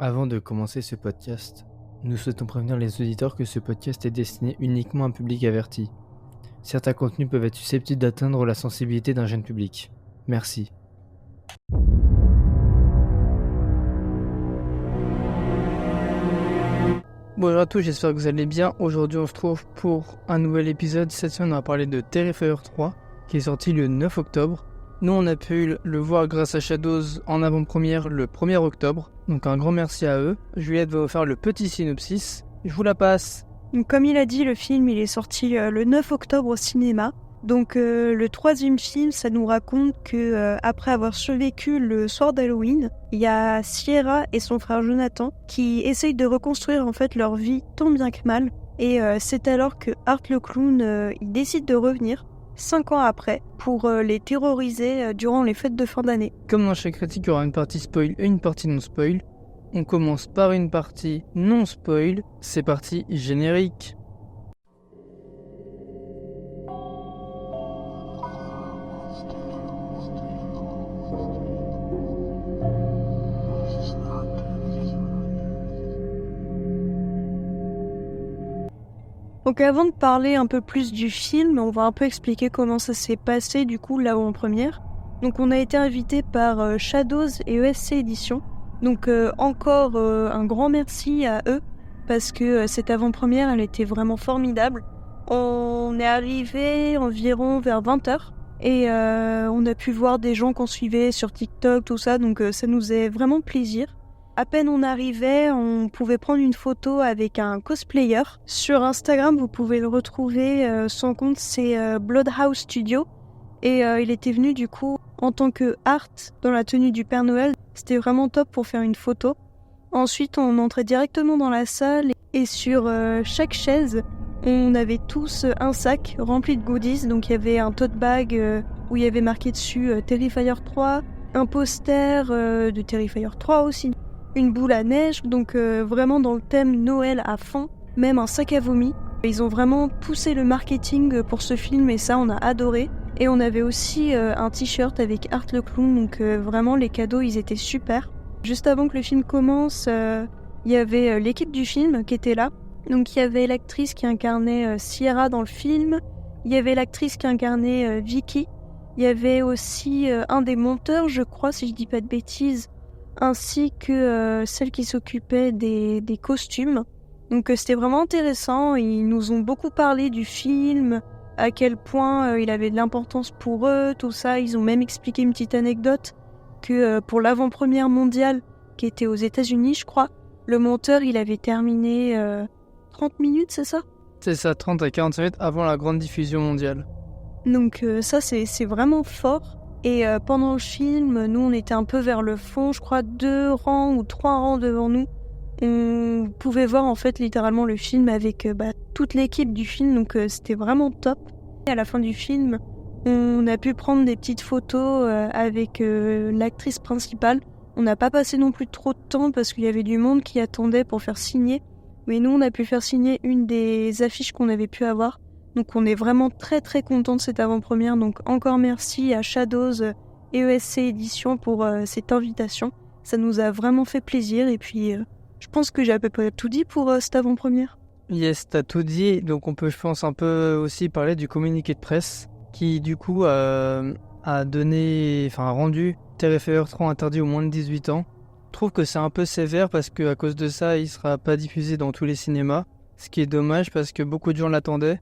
Avant de commencer ce podcast, nous souhaitons prévenir les auditeurs que ce podcast est destiné uniquement à un public averti. Certains contenus peuvent être susceptibles d'atteindre la sensibilité d'un jeune public. Merci. Bonjour à tous, j'espère que vous allez bien. Aujourd'hui on se retrouve pour un nouvel épisode. Cette semaine on va parler de Terrifier 3 qui est sorti le 9 octobre. Nous on a pu le voir grâce à Shadows en avant-première le 1er octobre. Donc un grand merci à eux. Juliette va vous faire le petit synopsis. Je vous la passe. Donc, comme il a dit, le film il est sorti le 9 octobre au cinéma. Donc le troisième film, ça nous raconte que après avoir survécu le soir d'Halloween, il y a Sierra et son frère Jonathan qui essayent de reconstruire en fait leur vie tant bien que mal. Et c'est alors que Art le clown il décide de revenir 5 ans après pour les terroriser durant les fêtes de fin d'année. Comme dans chaque critique, il y aura une partie spoil et une partie non spoil. On commence par une partie non spoil. C'est parti, générique. Donc avant de parler un peu plus du film, on va un peu expliquer comment ça s'est passé du coup l'avant-première. Donc on a été invité par Shadows et ESC Éditions. Donc encore un grand merci à eux parce que cette avant-première elle était vraiment formidable. On est arrivé environ vers 20h et on a pu voir des gens qu'on suivait sur TikTok, tout ça, donc ça nous faisait vraiment plaisir. À peine on arrivait, on pouvait prendre une photo avec un cosplayer. Sur Instagram, vous pouvez le retrouver, son compte c'est Bloodhouse Studio. Et il était venu du coup en tant que Art dans la tenue du Père Noël. C'était vraiment top pour faire une photo. Ensuite, on entrait directement dans la salle et sur chaque chaise, on avait tous un sac rempli de goodies. Donc il y avait un tote bag où il y avait marqué dessus Terrifier 3, un poster de Terrifier 3 aussi, une boule à neige, donc vraiment dans le thème Noël à fond, même un sac à vomi. Ils ont vraiment poussé le marketing pour ce film et ça on a adoré. Et on avait aussi un t-shirt avec Art le clown, donc vraiment les cadeaux ils étaient super. Juste avant que le film commence, il y avait l'équipe du film qui était là. Donc il y avait l'actrice qui incarnait Sierra dans le film, il y avait l'actrice qui incarnait Vicky, il y avait aussi un des monteurs je crois si je dis pas de bêtises, ainsi que celle qui s'occupait des costumes. Donc c'était vraiment intéressant, ils nous ont beaucoup parlé du film, à quel point il avait de l'importance pour eux, tout ça. Ils ont même expliqué une petite anecdote que pour l'avant-première mondiale, qui était aux États-Unis je crois, le monteur il avait terminé 30 minutes, c'est ça ? C'est ça, 30 à 45 minutes avant la grande diffusion mondiale. Donc ça c'est vraiment fort. Et pendant le film, nous on était un peu vers le fond, je crois 2 rangs ou 3 rangs devant nous. On pouvait voir en fait littéralement le film avec toute l'équipe du film, donc c'était vraiment top. Et à la fin du film, on a pu prendre des petites photos avec l'actrice principale. On n'a pas passé non plus trop de temps parce qu'il y avait du monde qui attendait pour faire signer. Mais nous on a pu faire signer une des affiches qu'on avait pu avoir. Donc on est vraiment très très contents de cette avant-première. Donc encore merci à Shadows et ESC Éditions pour cette invitation. Ça nous a vraiment fait plaisir et puis je pense que j'ai à peu près tout dit pour cette avant-première. Yes, t'as tout dit. Donc on peut, je pense, un peu aussi parler du communiqué de presse qui du coup a rendu Terrifier 3 interdit aux moins de 18 ans. Je trouve que c'est un peu sévère parce qu'à cause de ça, il sera pas diffusé dans tous les cinémas. Ce qui est dommage parce que beaucoup de gens l'attendaient.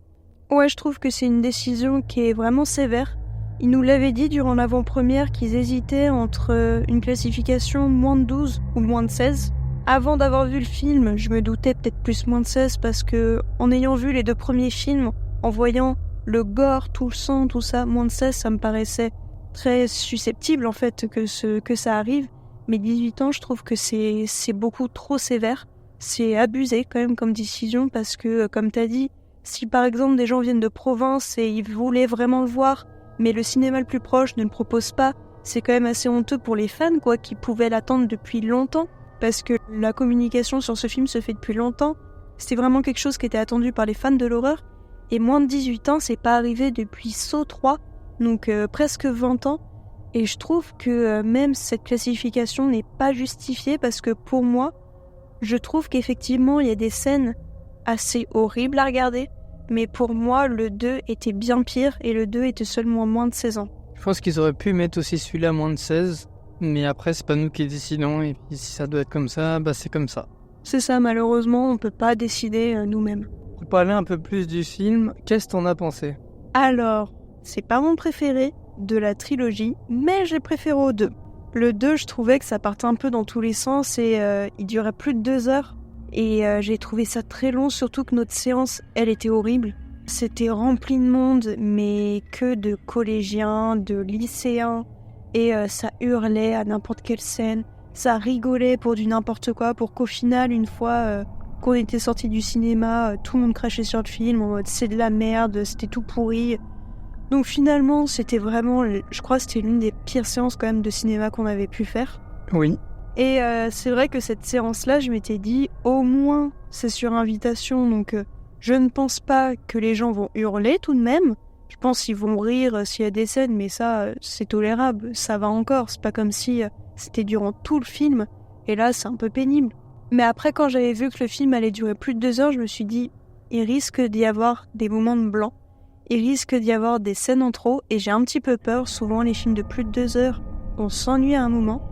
Ouais, je trouve que c'est une décision qui est vraiment sévère. Ils nous l'avaient dit durant l'avant-première qu'ils hésitaient entre une classification moins de 12 ou moins de 16. Avant d'avoir vu le film, je me doutais peut-être plus moins de 16 parce que en ayant vu les 2 premiers films, en voyant le gore, tout le sang, tout ça, moins de 16, ça me paraissait très susceptible en fait que ça arrive. Mais 18 ans, je trouve que c'est beaucoup trop sévère. C'est abusé quand même comme décision parce que, comme t'as dit, si par exemple des gens viennent de province et ils voulaient vraiment le voir, mais le cinéma le plus proche ne le propose pas, c'est quand même assez honteux pour les fans quoi, qui pouvaient l'attendre depuis longtemps. Parce que la communication sur ce film se fait depuis longtemps. C'était vraiment quelque chose qui était attendu par les fans de l'horreur. Et moins de 18 ans, c'est pas arrivé depuis Saw 3, donc presque 20 ans. Et je trouve que même cette classification n'est pas justifiée parce que pour moi, Je trouve qu'effectivement, il y a des scènes assez horribles à regarder, mais pour moi, le 2 était bien pire et le 2 était seulement moins de 16 ans. Je pense qu'ils auraient pu mettre aussi celui-là moins de 16, mais après, c'est pas nous qui décidons, et puis si ça doit être comme ça, bah c'est comme ça. C'est ça, malheureusement, on peut pas décider nous-mêmes. Pour parler un peu plus du film, qu'est-ce que t'en as pensé ? Alors, c'est pas mon préféré de la trilogie, mais j'ai préféré au 2. Le 2, je trouvais que ça partait un peu dans tous les sens et il durait plus de 2 heures. Et j'ai trouvé ça très long, surtout que notre séance, elle était horrible. C'était rempli de monde, mais que de collégiens, de lycéens. Et ça hurlait à n'importe quelle scène. Ça rigolait pour du n'importe quoi, pour qu'au final, une fois qu'on était sorti du cinéma, tout le monde crachait sur le film en mode c'est de la merde, c'était tout pourri. Donc finalement, c'était vraiment, je crois que c'était l'une des pires séances quand même de cinéma qu'on avait pu faire. Oui. Et c'est vrai que cette séance-là, je m'étais dit, au moins, c'est sur invitation, donc je ne pense pas que les gens vont hurler tout de même. Je pense qu'ils vont rire s'il y a des scènes, mais ça, c'est tolérable, ça va encore. C'est pas comme si c'était durant tout le film, et là, c'est un peu pénible. Mais après, quand j'avais vu que le film allait durer plus de 2 heures, je me suis dit, il risque d'y avoir des moments de blanc, il risque d'y avoir des scènes en trop, et j'ai un petit peu peur. Souvent, les films de plus de 2 heures, on s'ennuie à un moment.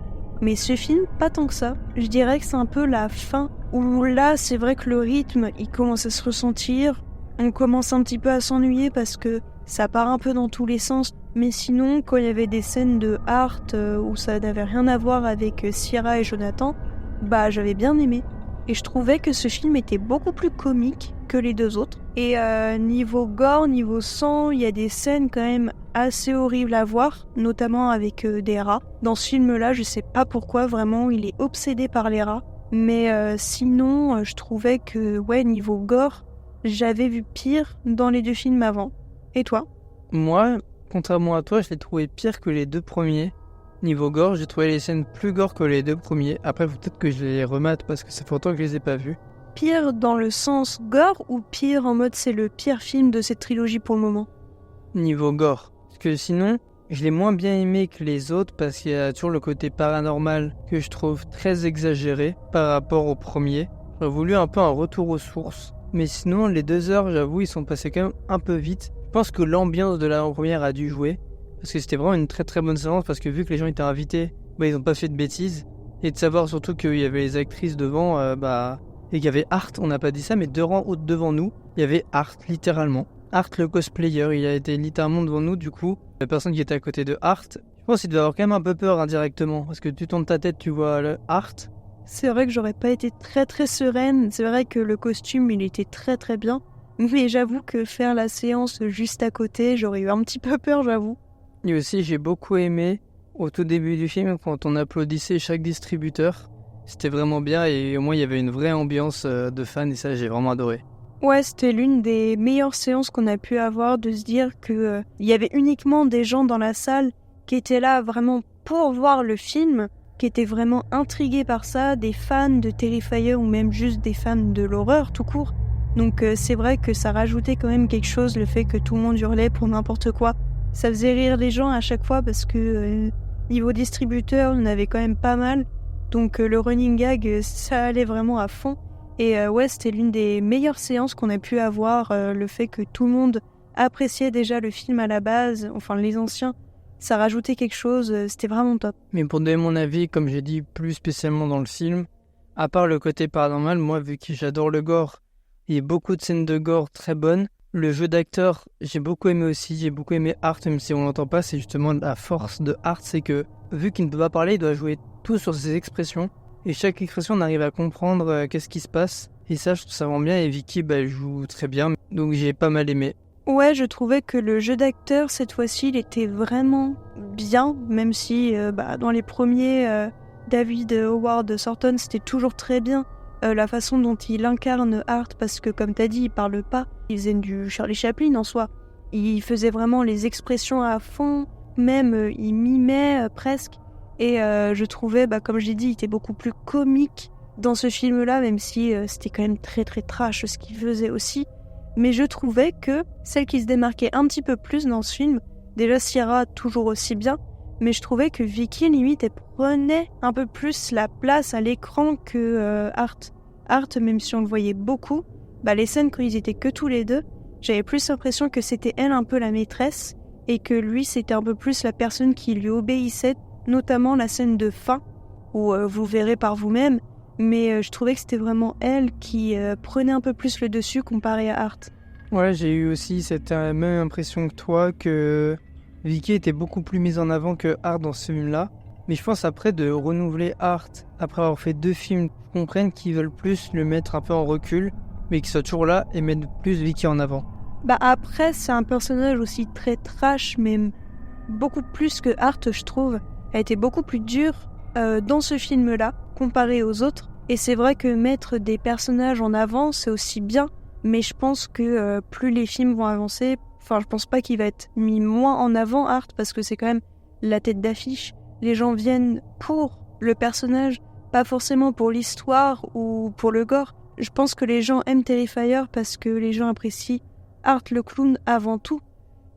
Mais ce film, pas tant que ça. Je dirais que c'est un peu la fin, où là, c'est vrai que le rythme, il commence à se ressentir. On commence un petit peu à s'ennuyer parce que ça part un peu dans tous les sens. Mais sinon, quand il y avait des scènes de Art où ça n'avait rien à voir avec Sierra et Jonathan, bah j'avais bien aimé. Et je trouvais que ce film était beaucoup plus comique que les deux autres. Et niveau gore, niveau sang, il y a des scènes quand même assez horribles à voir, notamment avec des rats. Dans ce film-là, je sais pas pourquoi, vraiment, il est obsédé par les rats. Mais sinon, je trouvais que, ouais, niveau gore, j'avais vu pire dans les 2 films avant. Et toi ? Moi, contrairement à toi, je l'ai trouvé pire que les 2 premiers. Niveau gore, j'ai trouvé les scènes plus gore que les 2 premiers. Après, peut-être que je les remate parce que ça fait longtemps que je les ai pas vus. Pire dans le sens gore ou pire en mode c'est le pire film de cette trilogie pour le moment ? Niveau gore. Parce que sinon, je l'ai moins bien aimé que les autres parce qu'il y a toujours le côté paranormal que je trouve très exagéré par rapport au premier. J'aurais voulu un peu un retour aux sources. Mais sinon, les 2 heures, j'avoue, ils sont passés quand même un peu vite. Je pense que l'ambiance de la première a dû jouer. Parce que c'était vraiment une très très bonne séance. Parce que vu que les gens étaient invités, bah, ils n'ont pas fait de bêtises. Et de savoir surtout qu'il y avait les actrices devant, et qu'il y avait Art, on n'a pas dit ça, mais 2 rangs devant nous, il y avait Art, littéralement. Art, le cosplayer, il a été littéralement devant nous, du coup. La personne qui était à côté de Art, je pense qu'il devait avoir quand même un peu peur indirectement. Parce que tu tournes ta tête, tu vois le Art. C'est vrai que j'aurais pas été très très sereine. C'est vrai que le costume, il était très très bien. Mais j'avoue que faire la séance juste à côté, j'aurais eu un petit peu peur, j'avoue. Et aussi, j'ai beaucoup aimé, au tout début du film, quand on applaudissait chaque distributeur. C'était vraiment bien et au moins, il y avait une vraie ambiance de fans et ça, j'ai vraiment adoré. Ouais, c'était l'une des meilleures séances qu'on a pu avoir, de se dire que il y avait uniquement des gens dans la salle qui étaient là vraiment pour voir le film, qui étaient vraiment intrigués par ça, des fans de Terrifier ou même juste des fans de l'horreur tout court. Donc c'est vrai que ça rajoutait quand même quelque chose, le fait que tout le monde hurlait pour n'importe quoi. Ça faisait rire les gens à chaque fois parce que niveau distributeur, on avait quand même pas mal. Donc le running gag, ça allait vraiment à fond. Et ouais, c'était l'une des meilleures séances qu'on a pu avoir. Le fait que tout le monde appréciait déjà le film à la base, enfin les anciens, ça rajoutait quelque chose, c'était vraiment top. Mais pour donner mon avis, comme j'ai dit plus spécialement dans le film, à part le côté paranormal, moi vu que j'adore le gore, il y a beaucoup de scènes de gore très bonnes. Le jeu d'acteur, j'ai beaucoup aimé aussi, j'ai beaucoup aimé Art, même si on l'entend pas, c'est justement la force de Art, c'est que vu qu'il ne peut pas parler, il doit jouer tout sur ses expressions. Et chaque expression, on arrive à comprendre qu'est-ce qui se passe. Et ça, je trouve ça vraiment bien. Et Vicky, elle joue très bien. Donc j'ai pas mal aimé. Ouais, je trouvais que le jeu d'acteur, cette fois-ci, il était vraiment bien. Même si dans les premiers, David Howard Thornton, c'était toujours très bien. La façon dont il incarne Art, parce que comme t'as dit, il parle pas. Il faisait du Charlie Chaplin en soi. Il faisait vraiment les expressions à fond. Même, il mimait presque. Et je trouvais, comme je l'ai dit, il était beaucoup plus comique dans ce film-là, même si c'était quand même très très trash ce qu'il faisait aussi. Mais je trouvais que celle qui se démarquait un petit peu plus dans ce film, déjà Sierra toujours aussi bien, mais je trouvais que Vicky, limite, elle prenait un peu plus la place à l'écran que Art. Art, même si on le voyait beaucoup, les scènes quand ils étaient que tous les deux, j'avais plus l'impression que c'était elle un peu la maîtresse et que lui c'était un peu plus la personne qui lui obéissait, notamment la scène de fin où vous verrez par vous-même, mais je trouvais que c'était vraiment elle qui prenait un peu plus le dessus comparé à Art. Ouais, j'ai eu aussi cette même impression que toi, que Vicky était beaucoup plus mise en avant que Art dans ce film-là. Mais je pense après de renouveler Art, après avoir fait 2 films, comprennent qu'ils veulent plus le mettre un peu en recul, mais qu'il soit toujours là et mettre plus Vicky en avant. Après, c'est un personnage aussi très trash, mais beaucoup plus que Art, je trouve. Elle était beaucoup plus dure dans ce film-là, comparé aux autres. Et c'est vrai que mettre des personnages en avant, c'est aussi bien, mais je pense que plus les films vont avancer, je pense pas qu'il va être mis moins en avant, Art, parce que c'est quand même la tête d'affiche. Les gens viennent pour le personnage, pas forcément pour l'histoire ou pour le gore. Je pense que les gens aiment Terrifier parce que les gens apprécient Art le clown avant tout.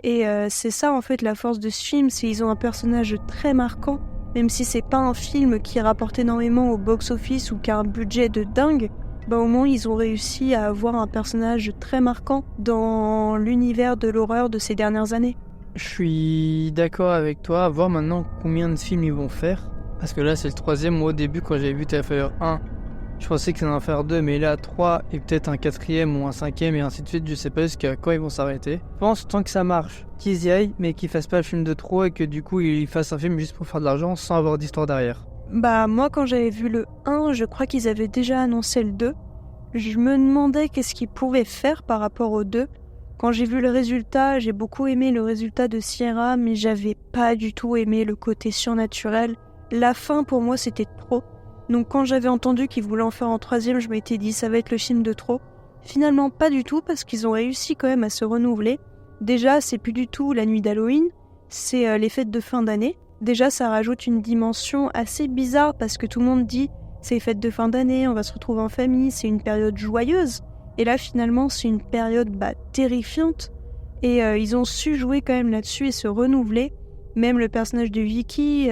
Et c'est ça en fait la force de ce film, c'est qu'ils ont un personnage très marquant, même si c'est pas un film qui rapporte énormément au box-office ou qui a un budget de dingue, au moins ils ont réussi à avoir un personnage très marquant dans l'univers de l'horreur de ces dernières années. Je suis d'accord avec toi, à voir maintenant combien de films ils vont faire. Parce que là c'est le 3e, moi au début quand j'avais vu Terrifier 1, je pensais que ça allait en faire 2, mais là 3 et peut-être un 4e ou un 5e et ainsi de suite, je sais pas jusqu'à quand ils vont s'arrêter. Je pense tant que ça marche, qu'ils y aillent, mais qu'ils fassent pas le film de trop et que du coup ils fassent un film juste pour faire de l'argent sans avoir d'histoire derrière. Moi quand j'avais vu le 1, je crois qu'ils avaient déjà annoncé le 2. Je me demandais qu'est-ce qu'ils pouvaient faire par rapport au 2. Quand j'ai vu le résultat, j'ai beaucoup aimé le résultat de Sierra, mais j'avais pas du tout aimé le côté surnaturel. La fin, pour moi, c'était trop. Donc quand j'avais entendu qu'ils voulaient en faire en 3e, je m'étais dit ça va être le film de trop. Finalement, pas du tout, parce qu'ils ont réussi quand même à se renouveler. Déjà, c'est plus du tout la nuit d'Halloween, c'est les fêtes de fin d'année. Déjà, ça rajoute une dimension assez bizarre, parce que tout le monde dit c'est les fêtes de fin d'année, on va se retrouver en famille, c'est une période joyeuse. Et là, finalement, c'est une période terrifiante. Et ils ont su jouer quand même là-dessus et se renouveler. Même le personnage de Vicky,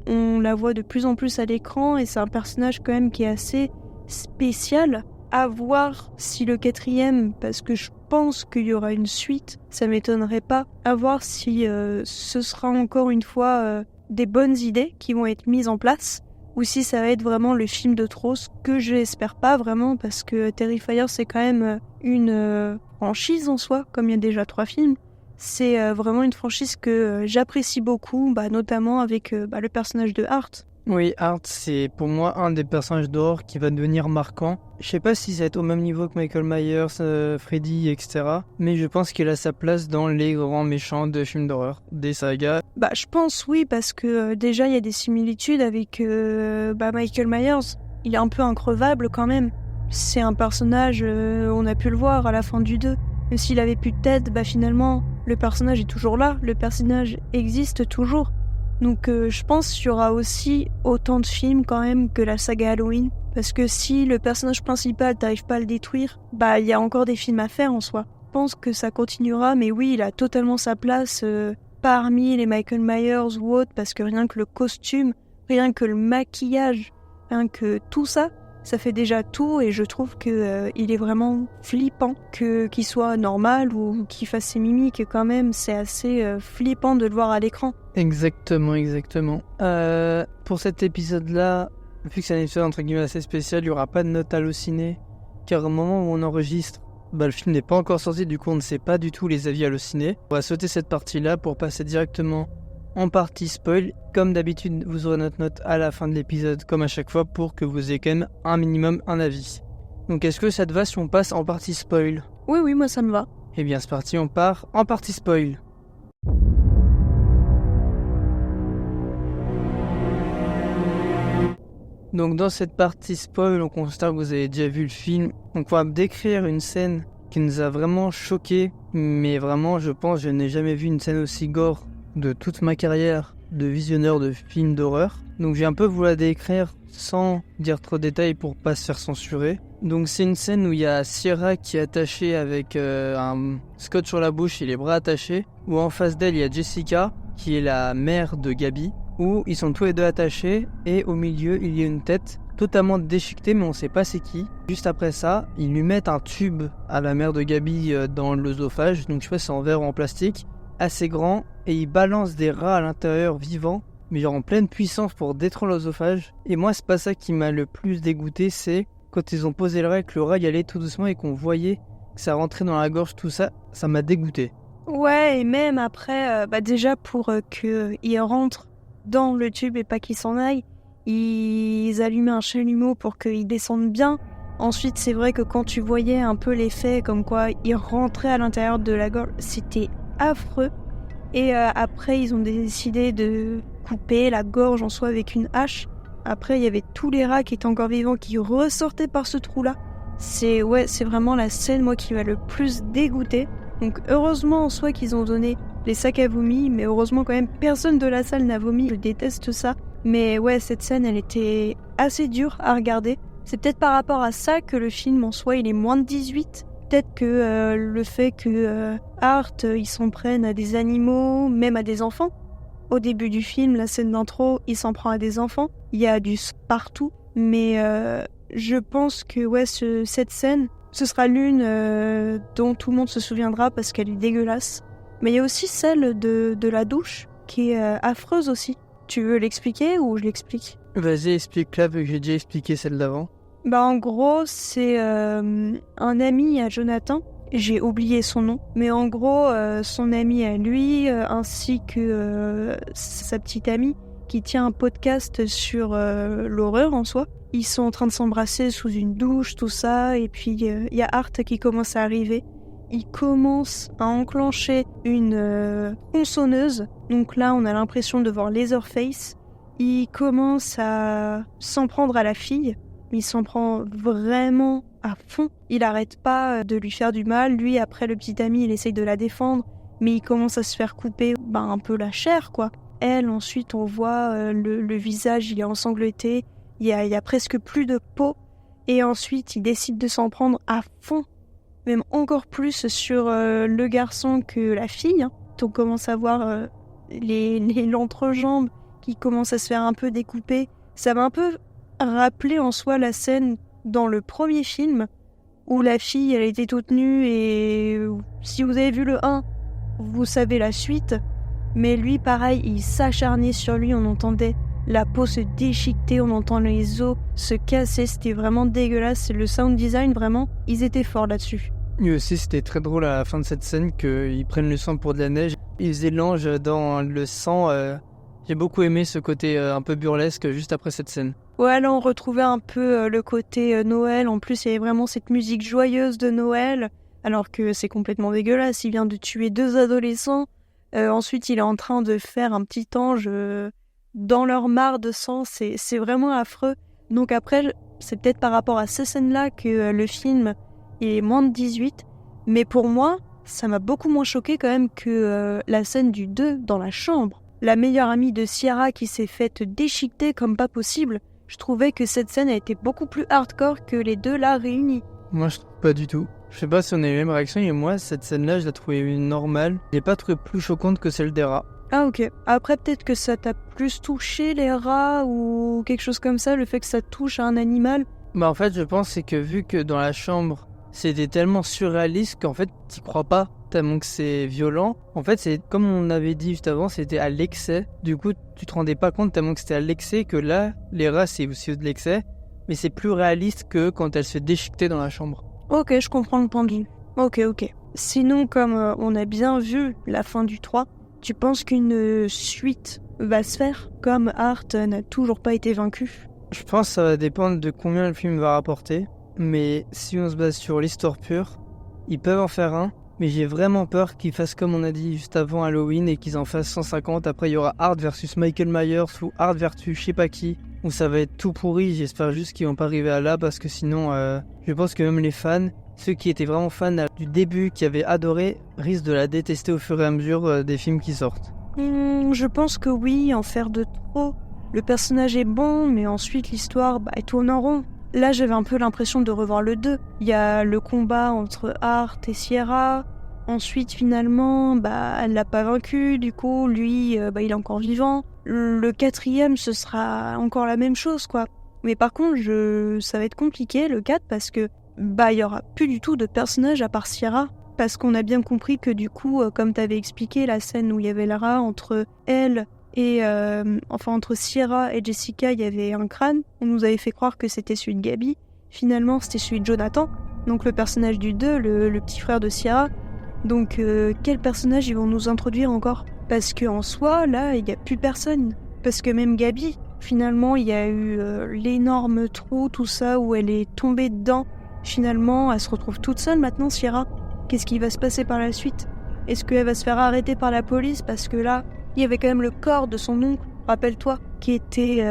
on la voit de plus en plus à l'écran. Et c'est un personnage quand même qui est assez spécial. À voir si le 4e, parce que je pense qu'il y aura une suite, ça m'étonnerait pas. À voir si ce sera encore une fois des bonnes idées qui vont être mises en place. Ou si ça va être vraiment le film de trop, ce que je n'espère pas vraiment, parce que Terrifier c'est quand même une franchise en soi, comme il y a déjà 3 films. C'est vraiment une franchise que j'apprécie beaucoup, notamment avec le personnage de Art. Oui, Art, c'est pour moi un des personnages d'horreur qui va devenir marquant. Je sais pas si ça va être au même niveau que Michael Myers, Freddy, etc. Mais je pense qu'il a sa place dans les grands méchants de films d'horreur, des sagas. Je pense oui, parce que déjà il y a des similitudes avec Michael Myers. Il est un peu increvable quand même. C'est un personnage, on a pu le voir à la fin du 2. Même s'il avait plus de tête, finalement, le personnage est toujours là. Le personnage existe toujours. Donc je pense qu'il y aura aussi autant de films quand même que la saga Halloween. Parce que si le personnage principal t'arrive pas à le détruire, il y a encore des films à faire en soi. Je pense que ça continuera, mais oui, il a totalement sa place parmi les Michael Myers ou autres, parce que rien que le costume, rien que le maquillage, rien que tout ça, ça fait déjà tout, et je trouve que il est vraiment flippant qu'il soit normal ou qu'il fasse ses mimiques quand même. C'est assez flippant de le voir à l'écran. Exactement. Pour cet épisode-là, vu que c'est un épisode entre guillemets assez spécial, il n'y aura pas de note hallucinée, car au moment où on enregistre, le film n'est pas encore sorti, du coup on ne sait pas du tout les avis hallucinés. On va sauter cette partie-là pour passer directement en partie spoil. Comme d'habitude, vous aurez notre note à la fin de l'épisode, comme à chaque fois, pour que vous ayez quand même un minimum un avis. Donc est-ce que ça te va si on passe en partie spoil ? Oui, moi ça me va. Eh bien c'est parti, on part en partie spoil. Donc dans cette partie spoil, on constate que vous avez déjà vu le film. Donc on va décrire une scène qui nous a vraiment choqué, mais vraiment je pense je n'ai jamais vu une scène aussi gore de toute ma carrière de visionneur de films d'horreur. Donc j'ai un peu voulu la décrire sans dire trop de détails pour pas se faire censurer. Donc c'est une scène où il y a Sierra qui est attachée avec un scotch sur la bouche et les bras attachés, où en face d'elle il y a Jessica qui est la mère de Gabi, où ils sont tous les deux attachés et au milieu il y a une tête totalement déchiqueté, mais on sait pas c'est qui. Juste après ça, ils lui mettent un tube à la mère de Gabi dans l'œsophage, donc je sais pas si c'est en verre ou en plastique, assez grand, et ils balancent des rats à l'intérieur vivants, mais genre en pleine puissance pour détruire l'œsophage. Et moi, c'est pas ça qui m'a le plus dégoûté, c'est quand ils ont posé le rat et que le rat y allait tout doucement et qu'on voyait que ça rentrait dans la gorge, tout ça, ça m'a dégoûté. Ouais, et même après, déjà pour qu'ils rentrent dans le tube et pas qu'ils s'en aillent, ils allumaient un chalumeau pour qu'ils descendent bien. Ensuite, c'est vrai que quand tu voyais un peu l'effet, comme quoi ils rentraient à l'intérieur de la gorge, c'était affreux. Et après, ils ont décidé de couper la gorge en soi avec une hache. Après, il y avait tous les rats qui étaient encore vivants qui ressortaient par ce trou-là. C'est vraiment la scène, moi, qui m'a le plus dégoûté. Donc heureusement en soi qu'ils ont donné les sacs à vomi, mais heureusement quand même personne de la salle n'a vomi, je déteste ça. Mais ouais, cette scène elle était assez dure à regarder. C'est peut-être par rapport à ça que le film en soi il est moins de 18. Peut-être que le fait que Art ils s'en prennent à des animaux, même à des enfants. Au début du film, la scène d'intro, il s'en prend à des enfants. Il y a du sang partout, mais je pense que ouais, cette scène, ce sera l'une dont tout le monde se souviendra parce qu'elle est dégueulasse. Mais il y a aussi celle de la douche qui est affreuse aussi. Tu veux l'expliquer ou je l'explique ? Vas-y, explique-la, vu que j'ai déjà expliqué celle d'avant. En gros, c'est un ami à Jonathan. J'ai oublié son nom. Mais en gros, son ami à lui, ainsi que sa petite amie, qui tient un podcast sur l'horreur en soi. Ils sont en train de s'embrasser sous une douche, tout ça, et puis il y a Art qui commence à arriver. Il commence à enclencher une tronçonneuse, donc là on a l'impression de voir Leatherface. Il commence à s'en prendre à la fille, il s'en prend vraiment à fond. Il arrête pas de lui faire du mal, lui après le petit ami il essaye de la défendre, mais il commence à se faire couper un peu la chair quoi. Elle ensuite on voit le visage il est ensanglanté. Il y a presque plus de peau. Et ensuite, il décide de s'en prendre à fond, même encore plus sur le garçon que la fille. Hein. On commence à voir l'entrejambe qui commence à se faire un peu découper. Ça m'a un peu rappelé en soi la scène dans le premier film, où la fille, elle était toute nue, et si vous avez vu le 1, vous savez la suite. Mais lui, pareil, il s'acharnait sur lui, on entendait la peau se déchiqueter, on entend les os se casser, c'était vraiment dégueulasse. Le sound design, vraiment, ils étaient forts là-dessus. Et aussi, c'était très drôle à la fin de cette scène qu'ils prennent le sang pour de la neige. Ils faisaient l'ange dans le sang. J'ai beaucoup aimé ce côté un peu burlesque juste après cette scène. Ouais, là, on retrouvait un peu le côté Noël. En plus, il y avait vraiment cette musique joyeuse de Noël, alors que c'est complètement dégueulasse. Il vient de tuer 2 adolescents. Ensuite, il est en train de faire un petit ange... dans leur mare de sang, c'est vraiment affreux. Donc après, c'est peut-être par rapport à ces scènes-là que le film est moins de 18. Mais pour moi, ça m'a beaucoup moins choqué quand même que la scène du 2 dans la chambre. La meilleure amie de Sierra qui s'est faite déchiqueter comme pas possible. Je trouvais que cette scène a été beaucoup plus hardcore que les deux là réunis. Moi, je trouve pas du tout. Je sais pas si on a eu les mêmes réactions, et moi, cette scène-là, je la trouvais normale. Je l'ai pas trouvée plus choquante que celle des rats. Ah ok. Après peut-être que ça t'a plus touché les rats ou quelque chose comme ça, le fait que ça touche à un animal. En fait je pense c'est que vu que dans la chambre c'était tellement surréaliste qu'en fait t'y crois pas tellement que c'est violent. En fait c'est comme on avait dit juste avant, c'était à l'excès. Du coup tu te rendais pas compte tellement que c'était à l'excès que là les rats c'est aussi de l'excès. Mais c'est plus réaliste que quand elle se déchiquetait dans la chambre. Ok, je comprends le point de vue. Ok. Sinon comme on a bien vu la fin du 3, tu penses qu'une suite va se faire, comme Art n'a toujours pas été vaincu ? Je pense que ça va dépendre de combien le film va rapporter. Mais si on se base sur l'histoire pure, ils peuvent en faire un. Mais j'ai vraiment peur qu'ils fassent comme on a dit juste avant Halloween et qu'ils en fassent 150. Après il y aura Art versus Michael Myers ou Art versus je sais pas qui. Où ça va être tout pourri. J'espère juste qu'ils vont pas arriver à là parce que sinon je pense que même les fans... Ceux qui étaient vraiment fans du début, qui avaient adoré, risquent de la détester au fur et à mesure des films qui sortent. Je pense que oui, en faire de trop. Le personnage est bon, mais ensuite l'histoire elle tourne en rond. Là, j'avais un peu l'impression de revoir le 2. Il y a le combat entre Art et Sierra. Ensuite, finalement, elle l'a pas vaincu. Du coup, lui, il est encore vivant. Le 4e, ce sera encore la même chose, quoi. Mais par contre, ça va être compliqué le 4 parce que il y aura plus du tout de personnages à part Sierra. Parce qu'on a bien compris que du coup, comme t'avais expliqué, la scène où il y avait Lara, entre elle et... entre Sierra et Jessica, il y avait un crâne. On nous avait fait croire que c'était celui de Gabi. Finalement, c'était celui de Jonathan. Donc le personnage du 2, le petit frère de Sierra. Donc quel personnage ils vont nous introduire encore? Parce qu'en soi, là, il n'y a plus personne. Parce que même Gabi, finalement, il y a eu l'énorme trou, tout ça, où elle est tombée dedans. Finalement, elle se retrouve toute seule maintenant, Sierra. Qu'est-ce qui va se passer par la suite? Est-ce qu'elle va se faire arrêter par la police? Parce que là, il y avait quand même le corps de son oncle, rappelle-toi, qui était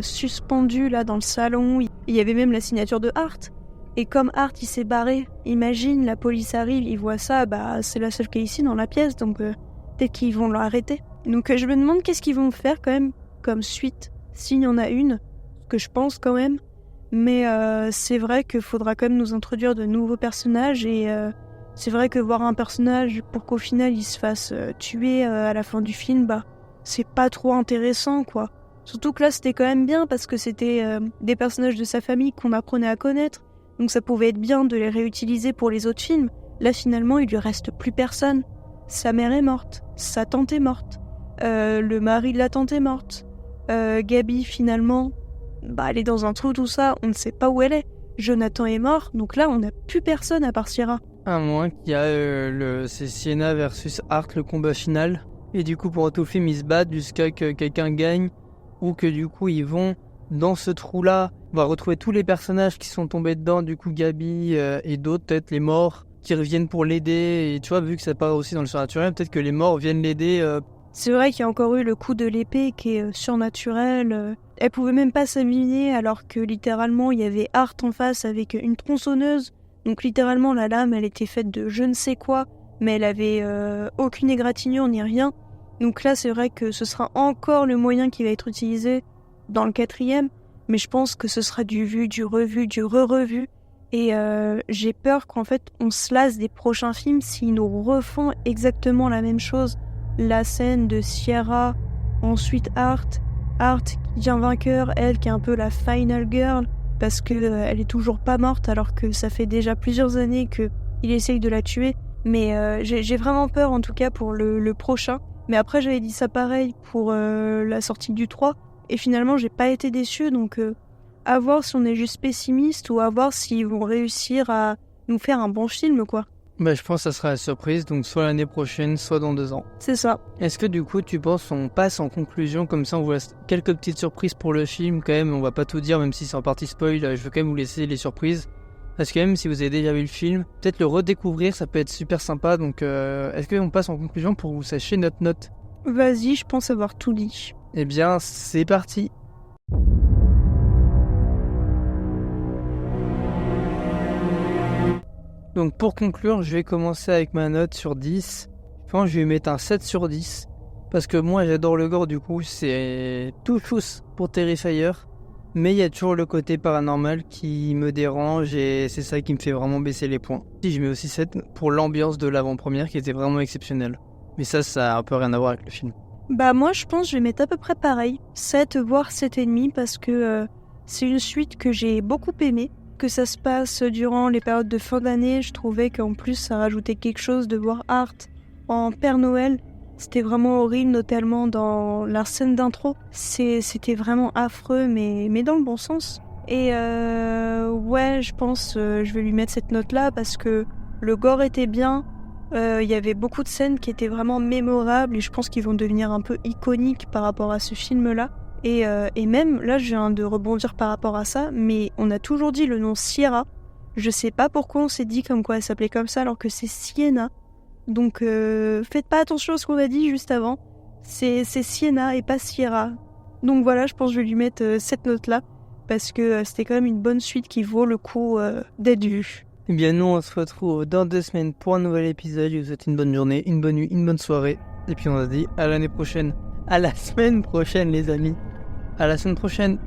suspendu là dans le salon. Il y avait même la signature de Hart. Et comme Hart, il s'est barré, imagine, la police arrive, ils voient ça, c'est la seule qui est ici dans la pièce, donc peut-être qu'ils vont l'arrêter. Donc je me demande qu'est-ce qu'ils vont faire quand même comme suite, s'il y en a une, que je pense quand même. Mais c'est vrai qu'il faudra quand même nous introduire de nouveaux personnages et c'est vrai que voir un personnage pour qu'au final il se fasse tuer à la fin du film, c'est pas trop intéressant quoi. Surtout que là c'était quand même bien parce que c'était des personnages de sa famille qu'on apprenait à connaître. Donc ça pouvait être bien de les réutiliser pour les autres films. Là finalement il lui reste plus personne. Sa mère est morte, sa tante est morte, le mari de la tante est morte. Gabi finalement, elle est dans un trou tout ça, on ne sait pas où elle est. Jonathan est mort, donc là on n'a plus personne à part Sierra. À moins qu'il y a c'est Sienna versus Hart le combat final. Et du coup pendant tout le film ils se battent jusqu'à que quelqu'un gagne. Ou que du coup ils vont dans ce trou-là. On va retrouver tous les personnages qui sont tombés dedans. Du coup Gabi et d'autres, peut-être les morts, qui reviennent pour l'aider. Et tu vois, vu que ça part aussi dans le surnaturel, peut-être que les morts viennent l'aider. C'est vrai qu'il y a encore eu le coup de l'épée qui est surnaturel. Elle pouvait même pas s'aligner alors que littéralement il y avait Hart en face avec une tronçonneuse. Donc littéralement la lame elle était faite de je ne sais quoi, mais elle avait aucune égratignure ni rien. Donc là c'est vrai que ce sera encore le moyen qui va être utilisé dans le 4e, mais je pense que ce sera du vu, du revu, du re-revu. Et j'ai peur qu'en fait on se lasse des prochains films s'ils nous refont exactement la même chose. La scène de Sierra, ensuite Hart qui devient vainqueur, elle qui est un peu la final girl, parce que elle est toujours pas morte alors que ça fait déjà plusieurs années qu'il essaye de la tuer. Mais j'ai vraiment peur en tout cas pour le prochain. Mais après j'avais dit ça pareil pour la sortie du 3, et finalement j'ai pas été déçue, donc à voir si on est juste pessimiste ou à voir s'ils vont réussir à nous faire un bon film quoi. Je pense que ça sera la surprise, donc soit l'année prochaine, soit dans 2 ans. C'est ça. Est-ce que du coup tu penses on passe en conclusion, comme ça on vous laisse quelques petites surprises pour le film quand même, on va pas tout dire même si c'est en partie spoil, je veux quand même vous laisser les surprises. Parce que même si vous avez déjà vu le film, peut-être le redécouvrir ça peut être super sympa, donc est-ce qu'on passe en conclusion pour que vous sachiez notre note? Vas-y, je pense avoir tout dit. Eh bien c'est parti. Donc pour conclure, je vais commencer avec ma note sur 10. Je pense que je vais mettre un 7 sur 10. Parce que moi j'adore le gore, du coup c'est tout chousse pour Terrifier. Mais il y a toujours le côté paranormal qui me dérange et c'est ça qui me fait vraiment baisser les points. Je mets aussi 7 pour l'ambiance de l'avant-première qui était vraiment exceptionnelle. Mais ça a un peu rien à voir avec le film. Moi je pense que je vais mettre à peu près pareil. 7 voire 7,5 parce que c'est une suite que j'ai beaucoup aimée. Que ça se passe durant les périodes de fin d'année, je trouvais qu'en plus ça rajoutait quelque chose de voir Hart en Père Noël. C'était vraiment horrible, notamment dans la scène d'intro. C'était vraiment affreux, mais dans le bon sens. Et je pense je vais lui mettre cette note-là parce que le gore était bien. Il y avait beaucoup de scènes qui étaient vraiment mémorables et je pense qu'ils vont devenir un peu iconiques par rapport à ce film-là. Et même, là, je viens de rebondir par rapport à ça, mais on a toujours dit le nom Sierra. Je sais pas pourquoi on s'est dit comme quoi elle s'appelait comme ça alors que c'est Sienna. Donc, faites pas attention à ce qu'on a dit juste avant. C'est Sienna et pas Sierra. Donc voilà, je pense que je vais lui mettre cette note-là, parce que c'était quand même une bonne suite qui vaut le coup d'être vue. Eh bien, nous, on se retrouve dans 2 semaines pour un nouvel épisode. Je vous souhaite une bonne journée, une bonne nuit, une bonne soirée. Et puis, on se dit à l'année prochaine. À la semaine prochaine, les amis. À la semaine prochaine.